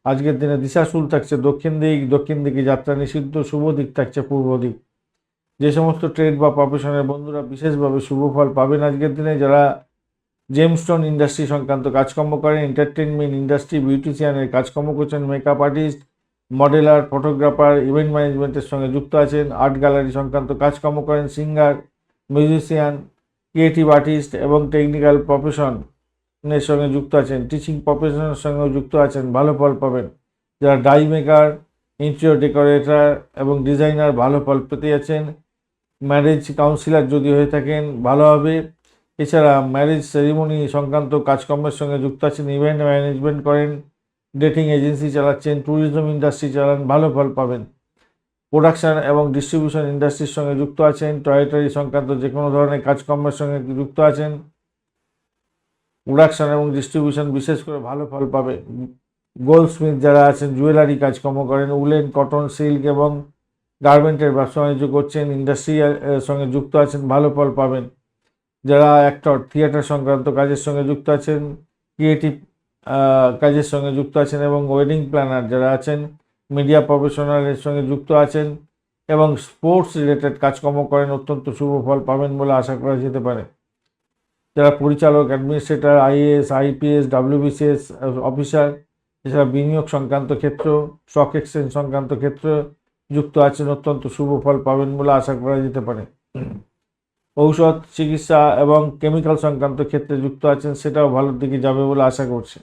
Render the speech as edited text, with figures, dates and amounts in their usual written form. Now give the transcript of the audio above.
আজকের দিনে দিশাশুল থাকছে দক্ষিণ দিক, দক্ষিণ দিকে যাত্রা নিষিদ্ধ, শুভ দিক থাকছে পূর্ব দিক। যে সমস্ত ট্রেড বা প্রফেশনের বন্ধুরা বিশেষভাবে শুভ ফল পাবেন আজকের দিনে, যারা জেমস্টোন ইন্ডাস্ট্রি সংক্রান্ত কাজকর্ম করেন, এন্টারটেনমেন্ট ইন্ডাস্ট্রি, বিউটিশিয়ানের কাজকর্ম করছেন, মেকআপ আর্টিস্ট, মডেলার, ফটোগ্রাফার, ইভেন্ট ম্যানেজমেন্টের সঙ্গে যুক্ত আছেন, আর্ট গ্যালারি সংক্রান্ত কাজকর্ম করেন, সিঙ্গার, মিউজিশিয়ান, ক্রিয়েটিভ আর্টিস্ট এবং টেকনিক্যাল প্রফেশনের সঙ্গে যুক্ত আছেন, টিচিং প্রফেশনের সঙ্গেও যুক্ত আছেন, ভালো ফল পাবেন। যারা ডাই মেকার, ইন্টেরিয়র ডেকোরেটর এবং ডিজাইনার ভালো ফল পেতে যাচ্ছেন। ম্যারেজ কাউন্সিলর যদি হয়ে থাকেন ভালো হবে। এছাড়া ম্যারেজ সেরিমনি সংক্রান্ত কাজকর্মের সঙ্গে যুক্ত আছেন, ইভেন্ট ম্যানেজমেন্ট করেন, ডেটিং এজেন্সি চালাচ্ছেন, ট্যুরিজম ইন্ডাস্ট্রি চালান, ভালো ফল পাবেন। প্রোডাকশন এবং ডিস্ট্রিবিউশন ইন্ডাস্ট্রির সঙ্গে যুক্ত আছেন, টয়টারি সংক্রান্ত যে কোনো ধরনের কাজকর্মের সঙ্গে যুক্ত আছেন, প্রোডাকশন এবং ডিস্ট্রিবিউশন বিশেষ করে ভালো ফল পাবে। গোল্ডস্মিথ যারা আছেন, জুয়েলারি কাজকর্ম করেন, উলেন, কটন, সিল্ক এবং গার্মেন্টের ব্যবসা বাণিজ্য করছেন, ইন্ডাস্ট্রি সঙ্গে যুক্ত আছেন, ভালো ফল পাবেন। যারা অ্যাক্টর, থিয়েটার সংক্রান্ত কাজের সঙ্গে যুক্ত আছেন, ক্রিয়েটিভ কাজের সঙ্গে যুক্ত আছেন এবং ওয়েডিং প্ল্যানার যারা আছেন, মিডিয়া প্রফেশনালের সঙ্গে যুক্ত আছেন এবং স্পোর্টস রিলেটেড কাজকর্ম করেন, অত্যন্ত শুভ ফল পাবেন বলে আশা করা যেতে পারে। যারা পরিচালক, administrator, IAS, IPS, WBCS officer, এছাড়া বিনিয়োগ সংক্রান্ত ক্ষেত্র, স্টক এক্সচেঞ্জ সংক্রান্ত ক্ষেত্র যুক্ত আছেন, অত্যন্ত শুভ ফল পাবেন বলে আশা করা যেতে পারে। ঔষধ, চিকিৎসা এবং কেমিক্যাল সংক্রান্ত ক্ষেত্রে যুক্ত আছেন, সেটাও ভালোর দিকে যাবে বলে আশা করছে।